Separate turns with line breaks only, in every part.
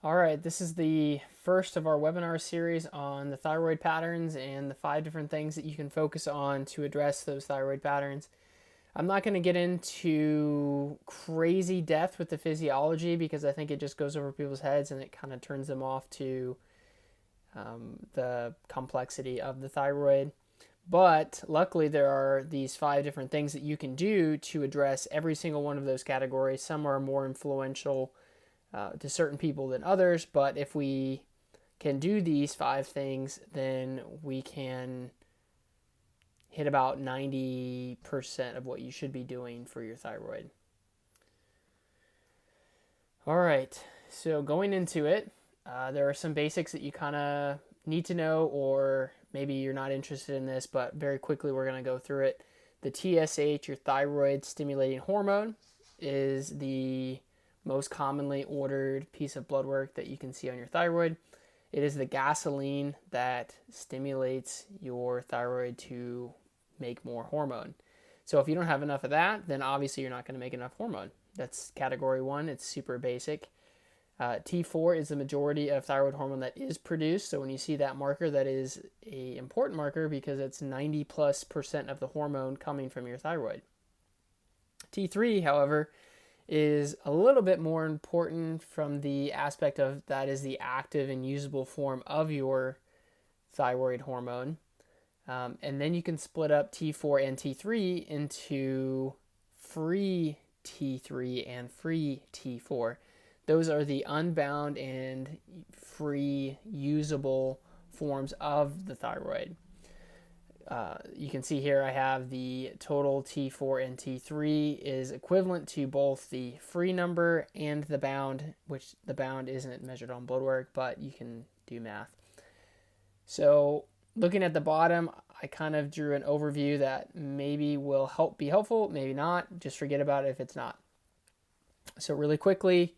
All right, this is the first of our webinar series on the thyroid patterns and the 5 different things that you can focus on to address those thyroid patterns. I'm not going to get into crazy depth with the physiology because I think it just goes over people's heads and it kind of turns them off to the complexity of the thyroid. But luckily, there are these 5 different things that you can do to address every single one of those categories. Some are more influential to certain people than others, but if we can do these 5 things, then we can hit about 90% of what you should be doing for your thyroid. All right, so going into it, there are some basics that you kind of need to know, or maybe you're not interested in this, but very quickly we're going to go through it. The TSH, your thyroid stimulating hormone, is the most commonly ordered piece of blood work that you can see on your thyroid. It is the gasoline that stimulates your thyroid to make more hormone. So if you don't have enough of that, then obviously you're not going to make enough hormone. That's category 1. It's super basic. T4 is the majority of thyroid hormone that is produced. So when you see that marker, that is an important marker because it's 90+% of the hormone coming from your thyroid. T3, however, is a little bit more important from the aspect of that is the active and usable form of your thyroid hormone. And then you can split up T4 and T3 into free T3 and free T4. Those are the unbound and free usable forms of the thyroid. You can see here I have the total T4 and T3 is equivalent to both the free number and the bound, which the bound isn't measured on blood work, but you can do math. So looking at the bottom, I kind of drew an overview that maybe will be helpful, maybe not. Just forget about it if it's not. So really quickly,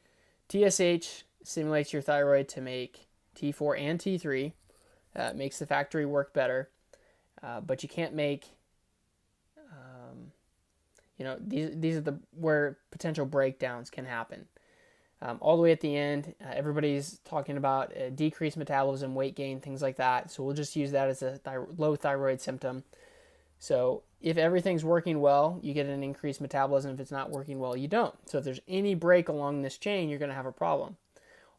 TSH stimulates your thyroid to make T4 and T3. It makes the factory work better. But you can't make, these are where potential breakdowns can happen. All the way at the end, everybody's talking about decreased metabolism, weight gain, things like that. So we'll just use that as a low thyroid symptom. So if everything's working well, you get an increased metabolism. If it's not working well, you don't. So if there's any break along this chain, you're going to have a problem.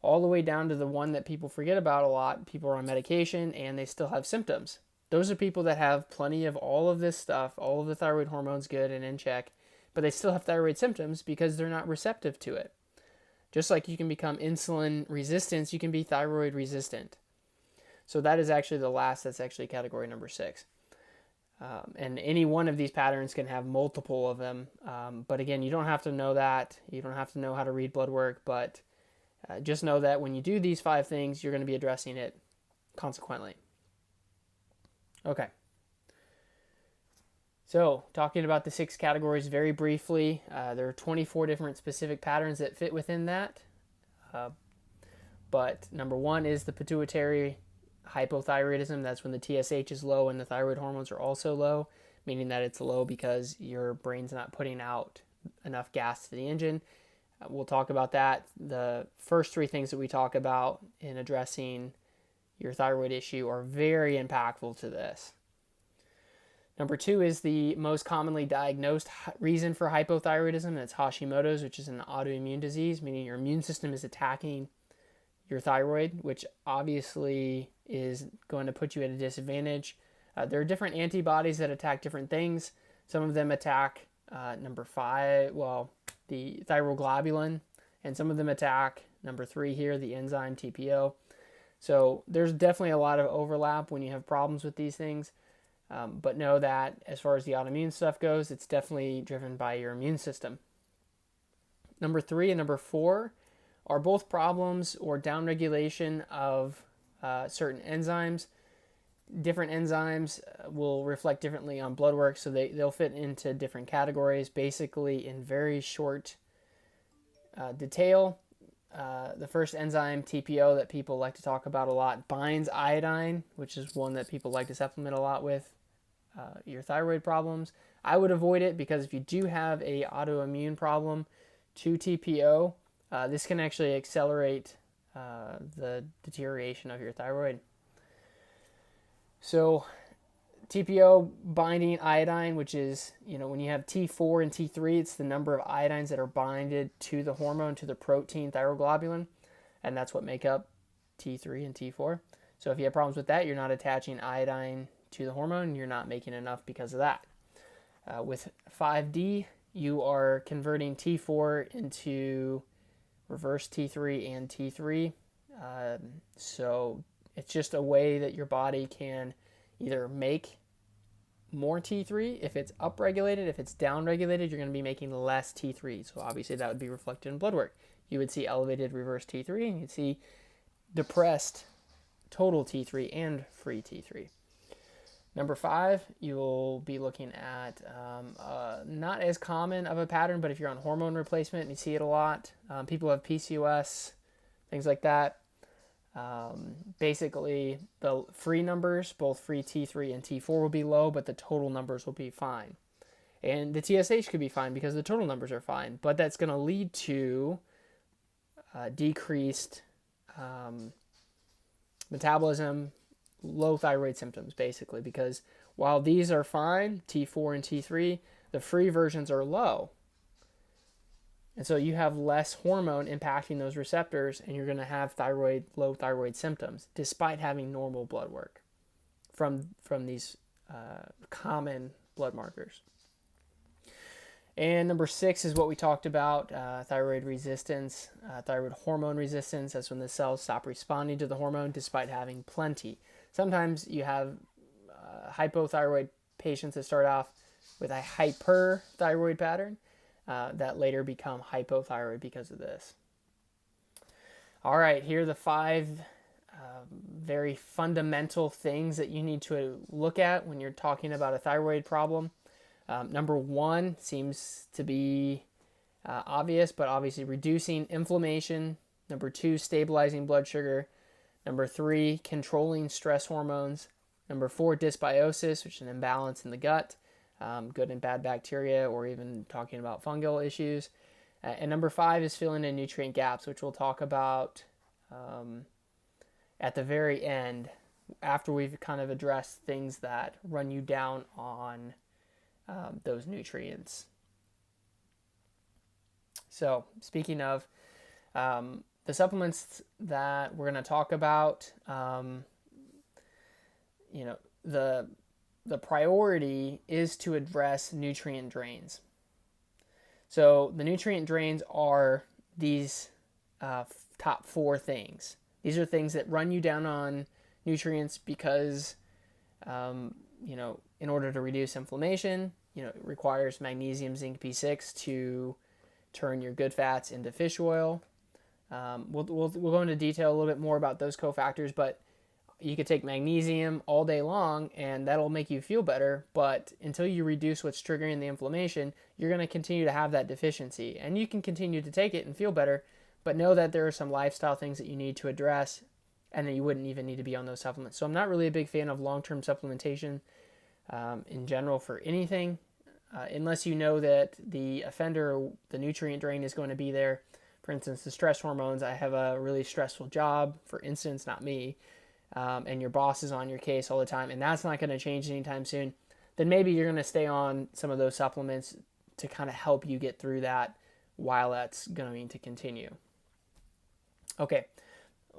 All the way down to the one that people forget about a lot. People are on medication and they still have symptoms. Those are people that have plenty of all of this stuff, all of the thyroid hormones good and in check, but they still have thyroid symptoms because they're not receptive to it. Just like you can become insulin resistant, you can be thyroid resistant. So that is actually the last, that's actually category number 6. And any one of these patterns can have multiple of them. But again, you don't have to know that. You don't have to know how to read blood work, but just know that when you do these 5 things, you're going to be addressing it consequently. Okay. So, talking about the 6 categories very briefly, there are 24 different specific patterns that fit within that. But number 1 is the pituitary hypothyroidism. That's when the TSH is low and the thyroid hormones are also low, meaning that it's low because your brain's not putting out enough gas to the engine. We'll talk about that. The first 3 things that we talk about in addressing your thyroid issue are very impactful to this. Number 2 is the most commonly diagnosed reason for hypothyroidism. That's Hashimoto's, which is an autoimmune disease, meaning your immune system is attacking your thyroid, which obviously is going to put you at a disadvantage. There are different antibodies that attack different things. Some of them attack number 5, the thyroglobulin, and some of them attack number 3 here, the enzyme TPO. So there's definitely a lot of overlap when you have problems with these things. But know that as far as the autoimmune stuff goes, it's definitely driven by your immune system. Number 3 and number 4 are both problems or downregulation of certain enzymes. Different enzymes will reflect differently on blood work, so they'll fit into different categories. Basically, in very short detail, the first enzyme, TPO, that people like to talk about a lot, binds iodine, which is one that people like to supplement a lot with your thyroid problems. I would avoid it because if you do have a autoimmune problem to TPO, this can actually accelerate the deterioration of your thyroid. So TPO binding iodine, which is, when you have T4 and T3, it's the number of iodines that are binded to the hormone, to the protein thyroglobulin, and that's what make up T3 and T4. So if you have problems with that, you're not attaching iodine to the hormone, you're not making enough because of that. With 5D, you are converting T4 into reverse T3 and T3. So it's just a way that your body can either make more T3 if it's upregulated. If it's downregulated, you're going to be making less T3. So obviously that would be reflected in blood work. You would see elevated reverse T3 and you'd see depressed total T3 and free T3. Number 5, you'll be looking at not as common of a pattern, but if you're on hormone replacement, you see it a lot. People have PCOS, things like that. Basically, the free numbers, both free T3 and T4 will be low, but the total numbers will be fine. And the TSH could be fine because the total numbers are fine, but that's going to lead to decreased metabolism, low thyroid symptoms, basically, because while these are fine, T4 and T3, the free versions are low. And so you have less hormone impacting those receptors, and you're going to have low thyroid symptoms, despite having normal blood work from these common blood markers. And number 6 is what we talked about, thyroid resistance, thyroid hormone resistance. That's when the cells stop responding to the hormone despite having plenty. Sometimes you have hypothyroid patients that start off with a hyperthyroid pattern that later become hypothyroid because of this. All right, here are the 5 very fundamental things that you need to look at when you're talking about a thyroid problem. Number 1 seems to be obvious, but obviously reducing inflammation. Number 2, stabilizing blood sugar. Number 3, controlling stress hormones. Number 4, dysbiosis, which is an imbalance in the gut, good and bad bacteria, or even talking about fungal issues. And number 5 is filling in nutrient gaps, which we'll talk about at the very end, after we've kind of addressed things that run you down on those nutrients. So speaking of the supplements that we're going to talk about, the priority is to address nutrient drains. So the nutrient drains are these top 4 things. These are things that run you down on nutrients because, in order to reduce inflammation, it requires magnesium, zinc, B6 to turn your good fats into fish oil. We'll go into detail a little bit more about those cofactors, but you could take magnesium all day long and that'll make you feel better, but until you reduce what's triggering the inflammation, you're going to continue to have that deficiency. And you can continue to take it and feel better, but know that there are some lifestyle things that you need to address and that you wouldn't even need to be on those supplements. So I'm not really a big fan of long-term supplementation in general for anything, unless you know that the offender, the nutrient drain is going to be there. For instance, the stress hormones, I have a really stressful job, for instance, not me, and your boss is on your case all the time, and that's not going to change anytime soon, then maybe you're going to stay on some of those supplements to kind of help you get through that while that's going to continue. Okay,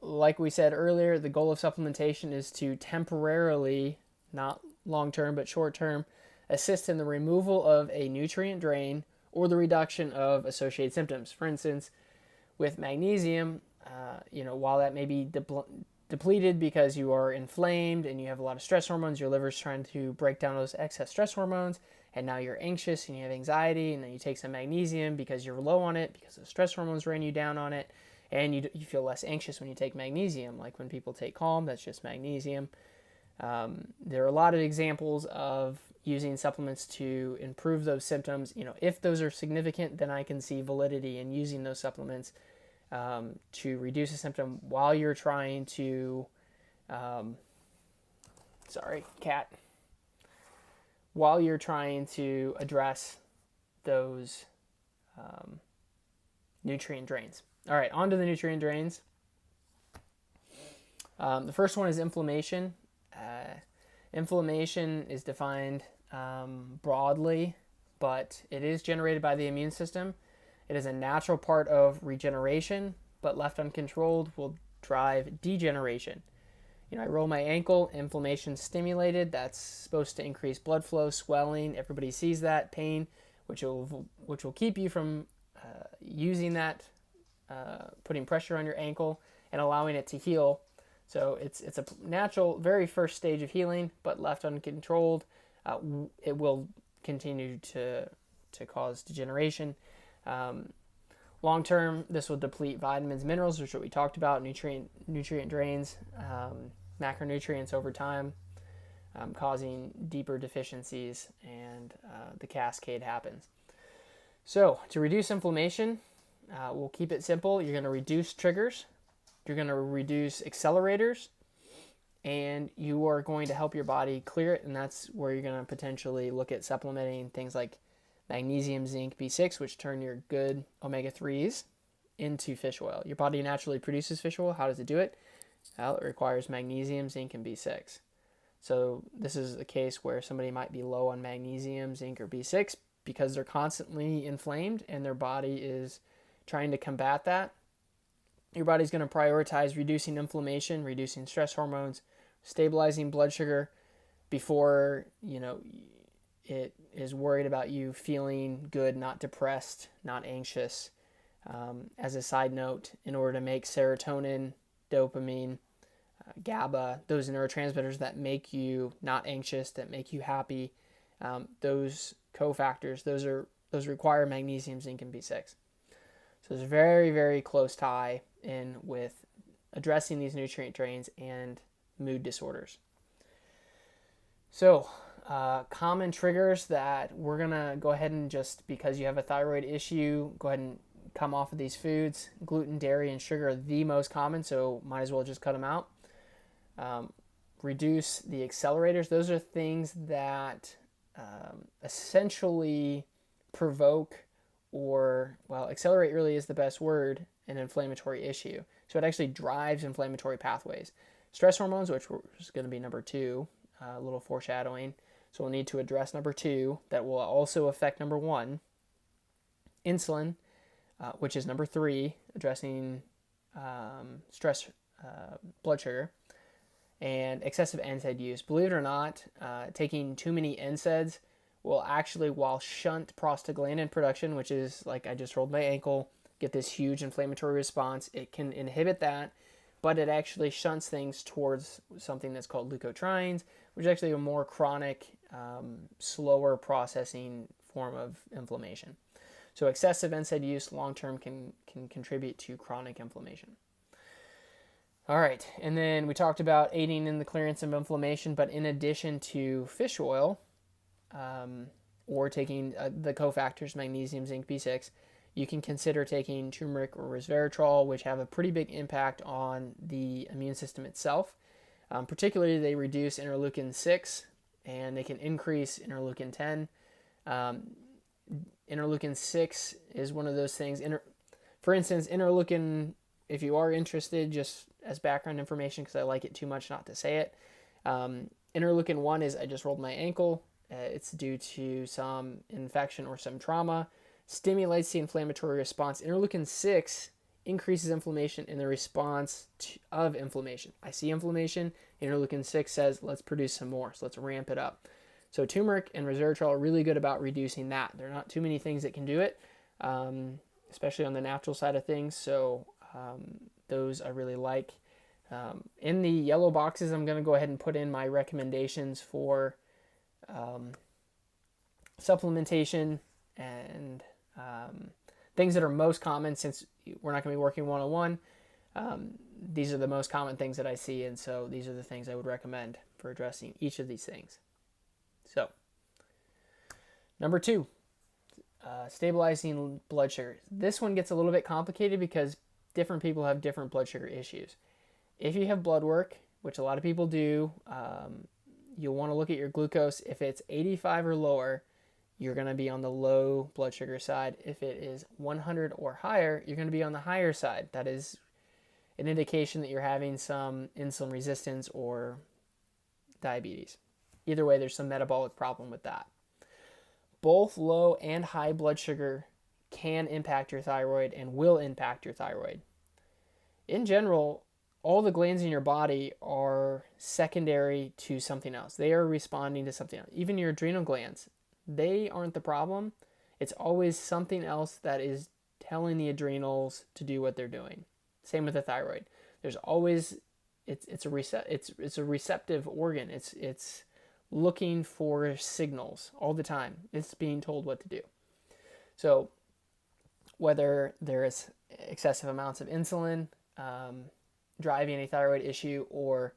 like we said earlier, the goal of supplementation is to temporarily, not long-term but short-term, assist in the removal of a nutrient drain or the reduction of associated symptoms. For instance, with magnesium, while that may be depleted because you are inflamed and you have a lot of stress hormones, your liver's trying to break down those excess stress hormones, and now you're anxious and you have anxiety, and then you take some magnesium because you're low on it, because the stress hormones ran you down on it, and you feel less anxious when you take magnesium. Like when people take Calm, that's just magnesium. There are a lot of examples of using supplements to improve those symptoms. If those are significant, then I can see validity in using those supplements to reduce a symptom while you're trying to, while you're trying to address those nutrient drains. All right, on to the nutrient drains. The first one is inflammation. Inflammation is defined broadly, but it is generated by the immune system. It is a natural part of regeneration, but left uncontrolled will drive degeneration. I roll my ankle, inflammation stimulated. That's supposed to increase blood flow, swelling. Everybody sees that pain, which will keep you from using that, putting pressure on your ankle and allowing it to heal. So it's a natural, very first stage of healing, but left uncontrolled, it will continue to cause degeneration. Long term, this will deplete vitamins, minerals, which is what we talked about, nutrient drains, macronutrients over time, causing deeper deficiencies, and the cascade happens. So to reduce inflammation, we'll keep it simple. You're going to reduce triggers, you're going to reduce accelerators, and you are going to help your body clear it, and that's where you're going to potentially look at supplementing things like magnesium, zinc, B6, which turn your good omega-3s into fish oil. Your body naturally produces fish oil. How does it do it? Well, it requires magnesium, zinc, and B6. So this is a case where somebody might be low on magnesium, zinc, or B6 because they're constantly inflamed and their body is trying to combat that. Your body's going to prioritize reducing inflammation, reducing stress hormones, stabilizing blood sugar before, it is worried about you feeling good, not depressed, not anxious. As a side note, in order to make serotonin, dopamine, GABA, those neurotransmitters that make you not anxious, that make you happy, those cofactors, those require magnesium, zinc, and B6. So there's a very, very close tie in with addressing these nutrient drains and mood disorders. So common triggers that we're going to go ahead and just, because you have a thyroid issue, go ahead and come off of these foods. Gluten, dairy, and sugar are the most common, so might as well just cut them out. Reduce the accelerators. Those are things that essentially provoke accelerate really is the best word, an inflammatory issue. So it actually drives inflammatory pathways. Stress hormones, which is going to be number 2, a little foreshadowing. So we'll need to address number 2. That will also affect number 1. Insulin, which is number 3, addressing stress, blood sugar, and excessive NSAID use. Believe it or not, taking too many NSAIDs will actually, while shunt prostaglandin production, which is like I just rolled my ankle, get this huge inflammatory response. It can inhibit that, but it actually shunts things towards something that's called leukotrienes, which is actually a more chronic, slower processing form of inflammation. So excessive NSAID use long-term can contribute to chronic inflammation. All right, and then we talked about aiding in the clearance of inflammation, but in addition to fish oil, or taking the cofactors magnesium, zinc, B6, you can consider taking turmeric or resveratrol, which have a pretty big impact on the immune system itself. Particularly, they reduce interleukin 6, and they can increase interleukin 10. Interleukin 6 is one of those things. For instance, interleukin, if you are interested, just as background information, because I like it too much not to say it, interleukin 1 is I just rolled my ankle. It's due to some infection or some trauma. Stimulates the inflammatory response. Interleukin 6 increases inflammation in the response of inflammation. I see inflammation. Interleukin 6 says, let's produce some more. So let's ramp it up. So turmeric and resveratrol are really good about reducing that. There are not too many things that can do it, especially on the natural side of things. So those I really like. In the yellow boxes, I'm going to go ahead and put in my recommendations for supplementation and things that are most common, since we're not going to be working one-on-one. These are the most common things that I see, and so these are the things I would recommend for addressing each of these things. So, number 2, stabilizing blood sugar. This one gets a little bit complicated because different people have different blood sugar issues. If you have blood work, which a lot of people do, you'll want to look at your glucose. If it's 85 or lower, you're going to be on the low blood sugar side. If it is 100 or higher, you're going to be on the higher side. That is an indication that you're having some insulin resistance or diabetes. Either way, there's some metabolic problem with that. Both low and high blood sugar can impact your thyroid and will impact your thyroid. In general, all the glands in your body are secondary to something else. They are responding to something else. Even your adrenal glands, they aren't the problem. It's always something else that is telling the adrenals to do what they're doing. Same with the thyroid. There's always it's a receptive organ. It's looking for signals all the time. It's being told what to do. So whether there is excessive amounts of insulin driving a thyroid issue, or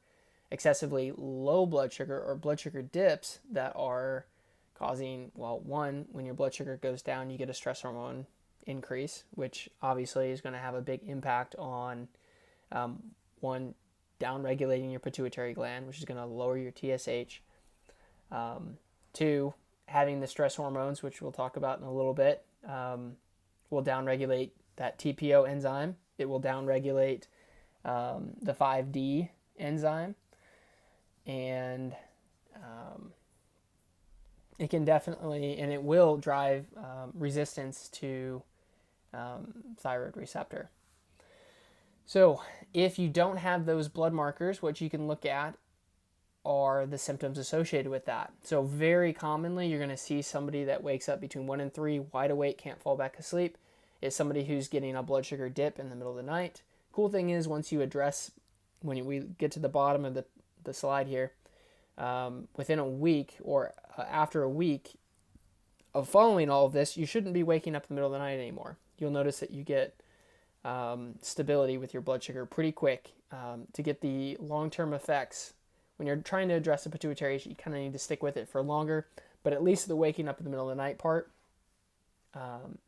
excessively low blood sugar or blood sugar dips that are causing, well, one, when your blood sugar goes down, you get a stress hormone increase, which obviously is going to have a big impact on, one, down-regulating your pituitary gland, which is going to lower your TSH. Two, having the stress hormones, which we'll talk about in a little bit, will down-regulate that TPO enzyme. It will down-regulate the 5D enzyme, and it can definitely, and it will drive resistance to thyroid receptor. So if you don't have those blood markers, what you can look at are the symptoms associated with that. So very commonly, you're going to see somebody that wakes up between 1 and 3, wide awake, can't fall back asleep, is somebody who's getting a blood sugar dip in the middle of the night. Cool thing is, once you address, when we get to the bottom of the slide here, within a week or after a week of following all of this, you shouldn't be waking up in the middle of the night anymore. You'll notice that you get stability with your blood sugar pretty quick. To get the long-term effects, when you're trying to address the pituitary issue, you kind of need to stick with it for longer, but at least the waking up in the middle of the night part,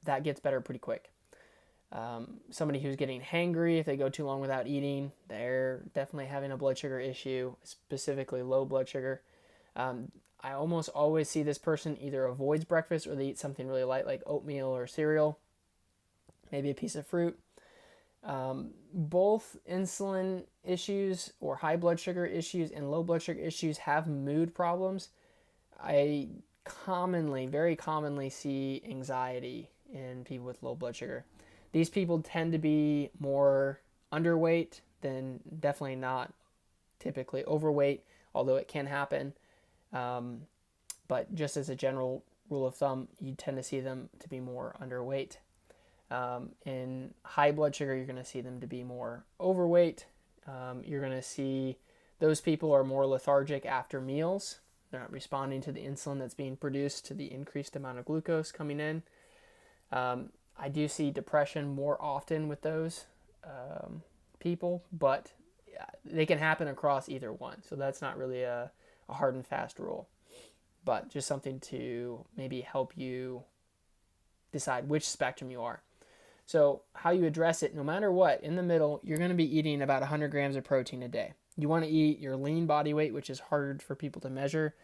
that gets better pretty quick. Somebody who's getting hangry, if they go too long without eating, they're definitely having a blood sugar issue, specifically low blood sugar. I almost always see this person either avoids breakfast or they eat something really light like oatmeal or cereal, maybe a piece of fruit. Both insulin issues or high blood sugar issues and low blood sugar issues have mood problems. I very commonly see anxiety in people with low blood sugar. These people tend to be more underweight than, definitely not typically overweight, although it can happen. But just as a general rule of thumb, you tend to see them to be more underweight. In high blood sugar, you're going to see them to be more overweight. You're going to see those people are more lethargic after meals. They're not responding to the insulin that's being produced to the increased amount of glucose coming in. I do see depression more often with those people, but they can happen across either one. So that's not really a hard and fast rule, but just something to maybe help you decide which spectrum you are. So how you address it, no matter what, in the middle, you're going to be eating about 100 grams of protein a day. You want to eat your lean body weight, which is hard for people to measure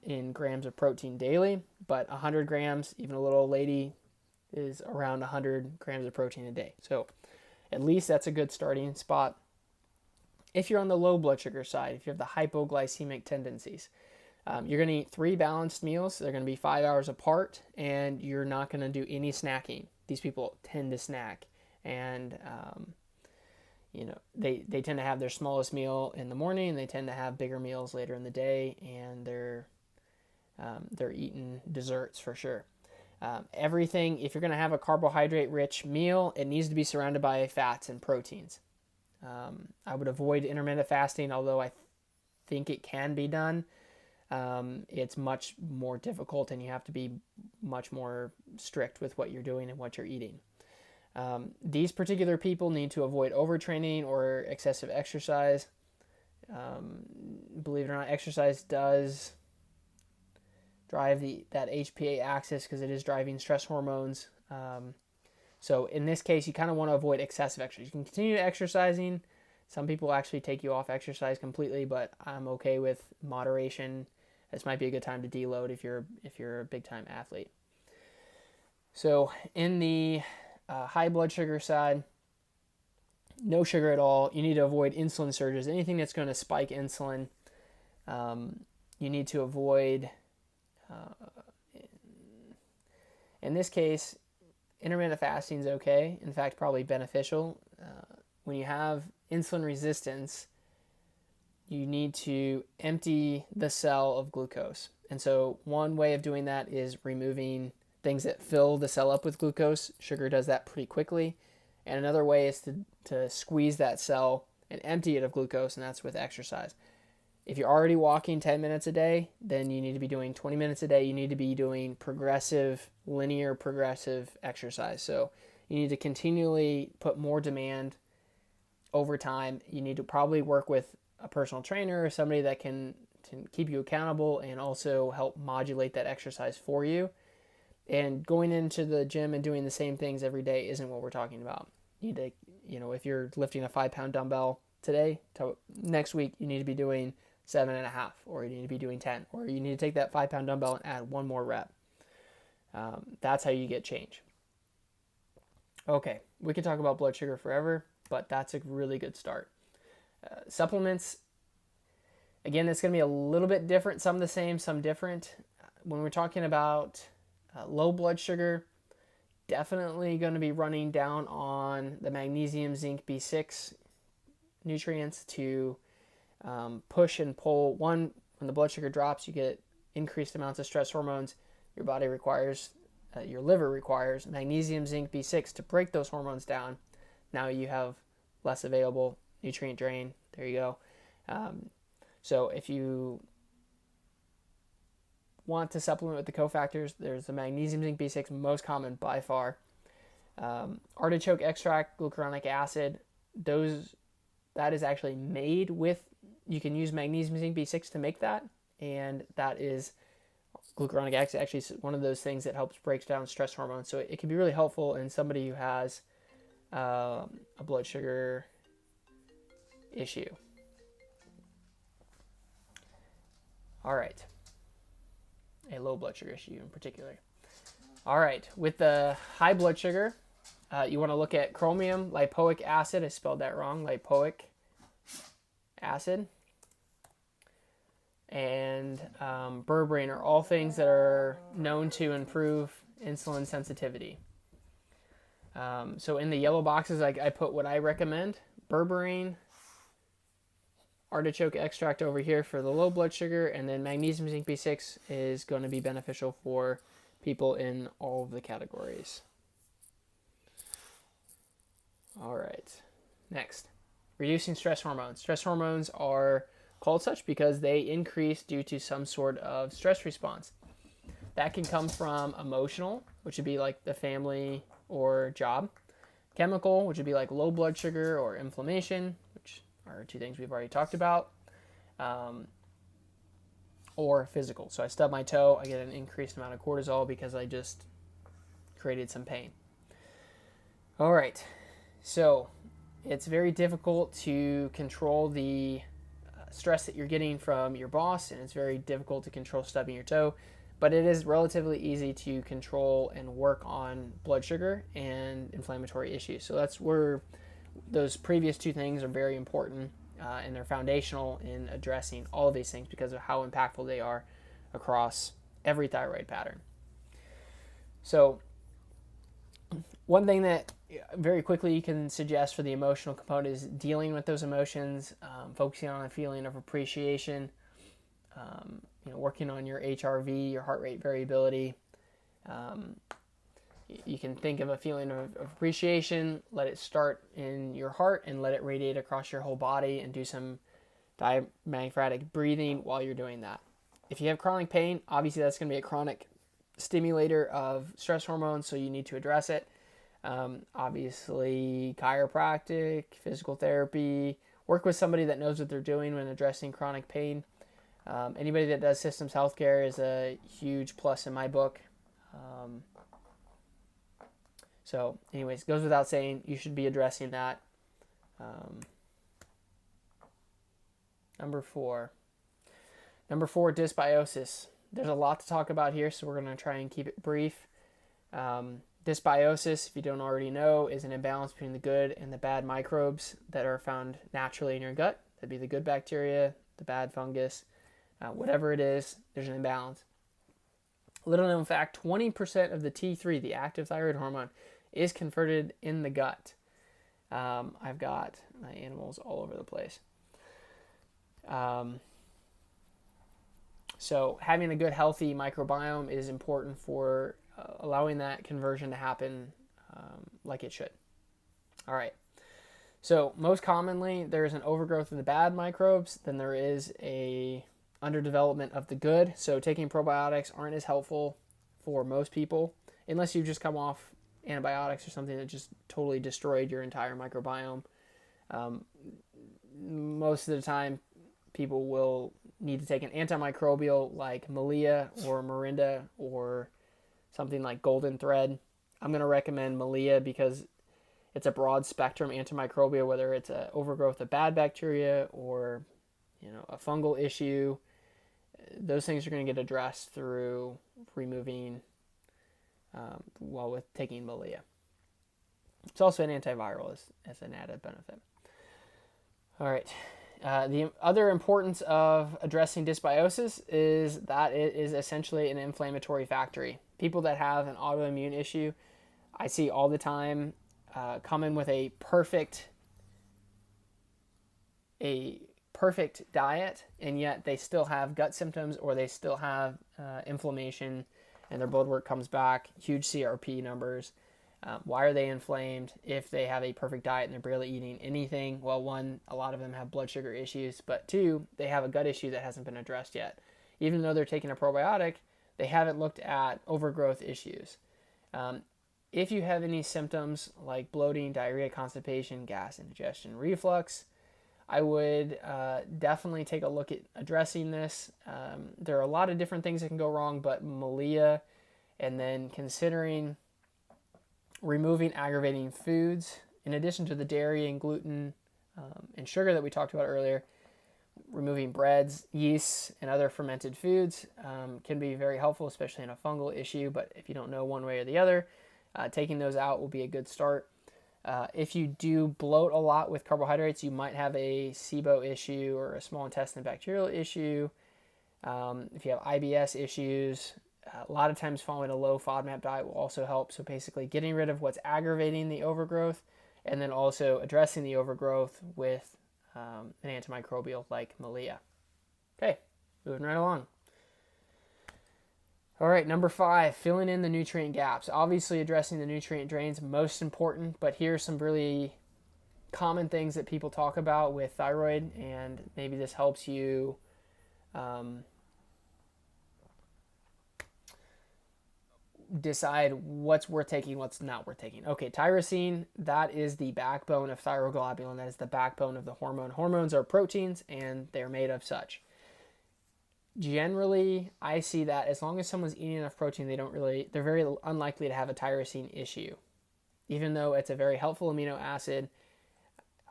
in grams of protein daily, but 100 grams, even a little old lady, is around 100 grams of protein a day. So at least that's a good starting spot. If you're on the low blood sugar side, if you have the hypoglycemic tendencies, you're going to eat 3 balanced meals. They're going to be 5 hours apart, and you're not going to do any snacking. These people tend to snack, and they tend to have their smallest meal in the morning, and they tend to have bigger meals later in the day, and they're eating desserts for sure. Everything, if you're going to have a carbohydrate-rich meal, it needs to be surrounded by fats and proteins. I would avoid intermittent fasting, although I think it can be done. It's much more difficult, and you have to be much more strict with what you're doing and what you're eating. These particular people need to avoid overtraining or excessive exercise. Believe it or not, exercise does drive that HPA axis because it is driving stress hormones. So in this case, you kind of want to avoid excessive exercise. You can continue exercising. Some people actually take you off exercise completely, but I'm okay with moderation. This might be a good time to deload if you're a big time athlete. So in the high blood sugar side, no sugar at all. You need to avoid insulin surges. Anything that's going to spike insulin, you need to avoid. In this case, intermittent fasting is okay. In fact, probably beneficial. When you have insulin resistance, you need to empty the cell of glucose. And so one way of doing that is removing things that fill the cell up with glucose. Sugar does that pretty quickly. And another way is to squeeze that cell and empty it of glucose, and that's with exercise. If you're already walking 10 minutes a day, then you need to be doing 20 minutes a day. You need to be doing linear progressive exercise. So you need to continually put more demand over time. You need to probably work with a personal trainer or somebody that can keep you accountable and also help modulate that exercise for you. And going into the gym and doing the same things every day isn't what we're talking about. You need to, if you're lifting a 5-pound dumbbell today, next week you need to be doing 7.5, or you need to be doing 10, or you need to take that 5-pound dumbbell and add one more rep. That's how you get change. Okay, we could talk about blood sugar forever, but that's a really good start. Supplements, again, it's going to be a little bit different, some the same, some different. When we're talking about low blood sugar, definitely going to be running down on the magnesium, zinc, B6 nutrients to push and pull. One, when the blood sugar drops, you get increased amounts of stress hormones. Your body requires, your liver requires magnesium, zinc, B6 to break those hormones down. Now you have less available nutrient drain. There you go. So if you want to supplement with the cofactors, there's the magnesium, zinc, B6, most common by far. Artichoke extract, glucuronic acid, that is actually made with, you can use magnesium, zinc, B6 to make that, and that is glucuronic acid, actually one of those things that helps break down stress hormones. So it can be really helpful in somebody who has a blood sugar issue. All right. A low blood sugar issue in particular. All right. With the high blood sugar, you want to look at chromium, lipoic acid. I spelled that wrong. Lipoic acid. And berberine are all things that are known to improve insulin sensitivity. So in the yellow boxes, I put what I recommend. Berberine, artichoke extract over here for the low blood sugar, and then magnesium, zinc, B6 is going to be beneficial for people in all of the categories. All right, next, reducing stress hormones. Stress hormones are called such because they increase due to some sort of stress response. That can come from emotional, which would be like the family or job. Chemical, which would be like low blood sugar or inflammation, which are two things we've already talked about. Or physical. So I stub my toe, I get an increased amount of cortisol because I just created some pain. All right. So it's very difficult to control the stress that you're getting from your boss, and it's very difficult to control stubbing your toe, but it is relatively easy to control and work on blood sugar and inflammatory issues. So that's where those previous two things are very important, and they're foundational in addressing all of these things because of how impactful they are across every thyroid pattern. So one thing that very quickly you can suggest for the emotional component is dealing with those emotions, focusing on a feeling of appreciation, working on your HRV, your heart rate variability. You can think of a feeling of appreciation, let it start in your heart and let it radiate across your whole body, and do some diaphragmatic breathing while you're doing that. If you have chronic pain, obviously that's going to be a chronic stimulator of stress hormones, so you need to address it. Obviously, chiropractic, physical therapy, work with somebody that knows what they're doing when addressing chronic pain. Anybody that does systems healthcare is a huge plus in my book. So anyways, goes without saying, you should be addressing that. Number four, dysbiosis. There's a lot to talk about here, so we're going to try and keep it brief. Dysbiosis, if you don't already know, is an imbalance between the good and the bad microbes that are found naturally in your gut. That'd be the good bacteria, the bad fungus, whatever it is, there's an imbalance. Little known fact, 20% of the T3, the active thyroid hormone, is converted in the gut. I've got my animals all over the place. So having a good, healthy microbiome is important for allowing that conversion to happen like it should. All right. So most commonly, there's an overgrowth of the bad microbes than there is a underdevelopment of the good. So taking probiotics aren't as helpful for most people, unless you've just come off antibiotics or something that just totally destroyed your entire microbiome. Most of the time, people will need to take an antimicrobial like Malia or Morinda or something like Golden Thread. I'm going to recommend Malia because it's a broad spectrum antimicrobial, whether it's an overgrowth of bad bacteria or a fungal issue. Those things are going to get addressed through removing, with taking Malia. It's also an antiviral as an added benefit. All right. The other importance of addressing dysbiosis is that it is essentially an inflammatory factory. People that have an autoimmune issue, I see all the time, come in with a perfect diet, and yet they still have gut symptoms or they still have inflammation, and their blood work comes back, huge CRP numbers. Why are they inflamed if they have a perfect diet and they're barely eating anything? Well, one, a lot of them have blood sugar issues, but two, they have a gut issue that hasn't been addressed yet. Even though they're taking a probiotic, they haven't looked at overgrowth issues. If you have any symptoms like bloating, diarrhea, constipation, gas, indigestion, reflux, I would definitely take a look at addressing this. There are a lot of different things that can go wrong, but Malia, and then considering removing aggravating foods, in addition to the dairy and gluten and sugar that we talked about earlier, removing breads, yeasts, and other fermented foods can be very helpful, especially in a fungal issue. But if you don't know one way or the other, taking those out will be a good start. If you do bloat a lot with carbohydrates, you might have a SIBO issue or a small intestine bacterial issue. If you have IBS issues, a lot of times following a low FODMAP diet will also help. So basically getting rid of what's aggravating the overgrowth and then also addressing the overgrowth with an antimicrobial like Malia. Okay, moving right along. All right, number 5, filling in the nutrient gaps. Obviously addressing the nutrient drains, most important, but here's some really common things that people talk about with thyroid, and maybe this helps you decide what's worth taking, what's not worth taking. Okay, tyrosine, that is the backbone of thyroglobulin. That is the backbone of the hormone. Hormones are proteins, and they're made of such. Generally, I see that as long as someone's eating enough protein, they're very unlikely to have a tyrosine issue. Even though it's a very helpful amino acid,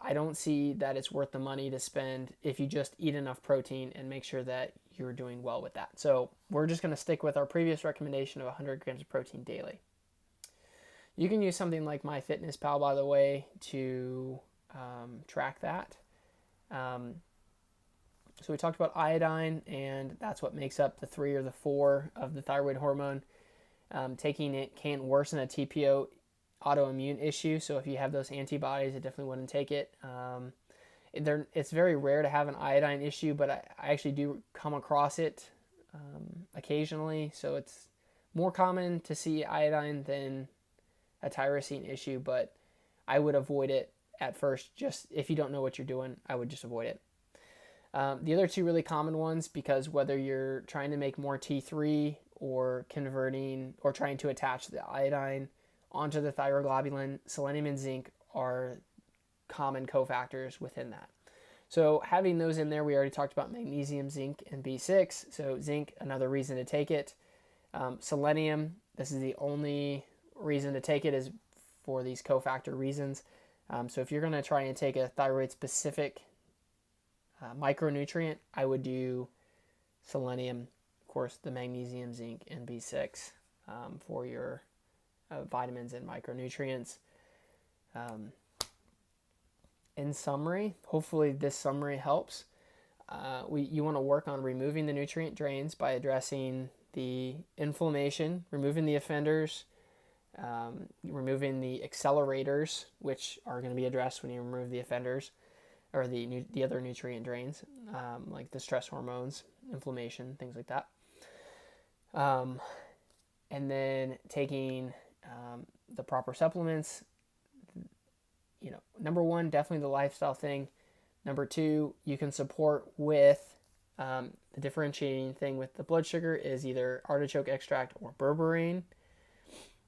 I don't see that it's worth the money to spend if you just eat enough protein and make sure that you're doing well with that. So we're just going to stick with our previous recommendation of 100 grams of protein daily. You can use something like MyFitnessPal, by the way, to track that. So we talked about iodine, and that's what makes up the 3 or the 4 of the thyroid hormone. Taking it can worsen a TPO autoimmune issue. So if you have those antibodies, I definitely wouldn't take it. It's very rare to have an iodine issue, but I actually do come across it occasionally. So it's more common to see iodine than a tyrosine issue, but I would avoid it at first. Just if you don't know what you're doing, I would just avoid it. The other 2 really common ones, because whether you're trying to make more T3 or converting or trying to attach the iodine onto the thyroglobulin, selenium and zinc are common cofactors within that. So having those in there, we already talked about magnesium, zinc, and B6. So zinc, another reason to take it. Selenium, this is the only reason to take it, is for these cofactor reasons. So if you're going to try and take a thyroid-specific micronutrient, I would do selenium, of course, the magnesium, zinc, and B6 for your vitamins and micronutrients. In summary, hopefully this summary helps. You want to work on removing the nutrient drains by addressing the inflammation, removing the offenders, removing the accelerators, which are going to be addressed when you remove the offenders, or the other nutrient drains, like the stress hormones, inflammation, things like that. And then taking the proper supplements. Number one, definitely the lifestyle thing. Number two, you can support with the differentiating thing with the blood sugar is either artichoke extract or berberine.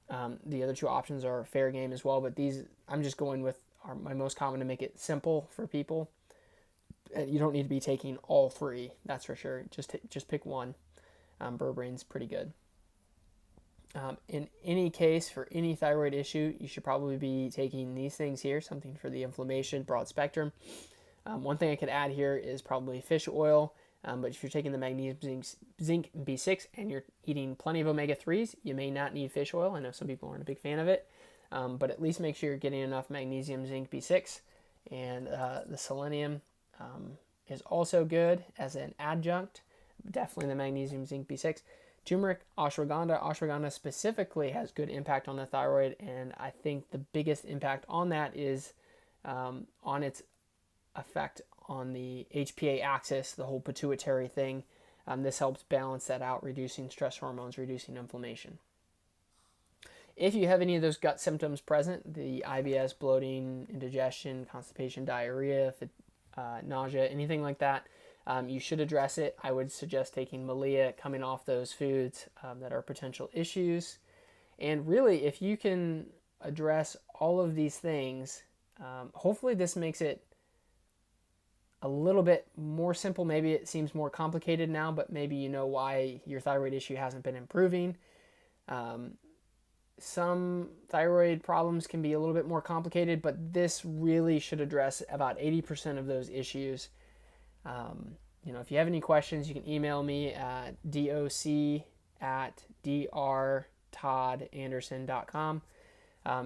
The other two options are fair game as well, but these I'm just going with are my most common to make it simple for people. You don't need to be taking all three, that's for sure. Just pick one. Berberine's pretty good. In any case, for any thyroid issue, you should probably be taking these things here, something for the inflammation, broad spectrum. One thing I could add here is probably fish oil, but if you're taking the magnesium, zinc, B6, and you're eating plenty of omega-3s, you may not need fish oil. I know some people aren't a big fan of it, but at least make sure you're getting enough magnesium, zinc, B6, and the selenium is also good as an adjunct, definitely the magnesium, zinc, B6. Turmeric, ashwagandha. Ashwagandha specifically has good impact on the thyroid, and I think the biggest impact on that is on its effect on the HPA axis, the whole pituitary thing. This helps balance that out, reducing stress hormones, reducing inflammation. If you have any of those gut symptoms present, the IBS, bloating, indigestion, constipation, diarrhea, nausea, anything like that, you should address it. I would suggest taking Malia, coming off those foods that are potential issues. And really, if you can address all of these things, hopefully this makes it a little bit more simple. Maybe it seems more complicated now, but maybe you know why your thyroid issue hasn't been improving. Some thyroid problems can be a little bit more complicated, but this really should address about 80% of those issues. If you have any questions, you can email me at doc@drtoddanderson.com.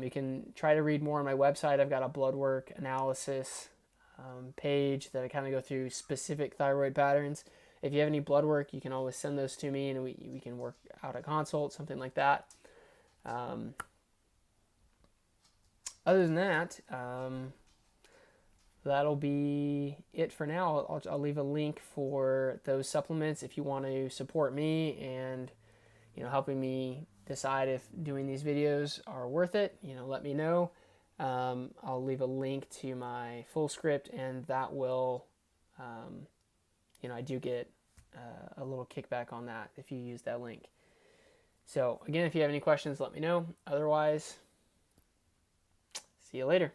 You can try to read more on my website. I've got a blood work analysis page that I kind of go through specific thyroid patterns. If you have any blood work, you can always send those to me, and we can work out a consult, something like that. Other than that, that'll be it for now. I'll leave a link for those supplements if you want to support me and helping me decide if doing these videos are worth it. Let me know. I'll leave a link to my full script, and that will I do get a little kickback on that if you use that link. So again, if you have any questions, let me know. Otherwise, see you later.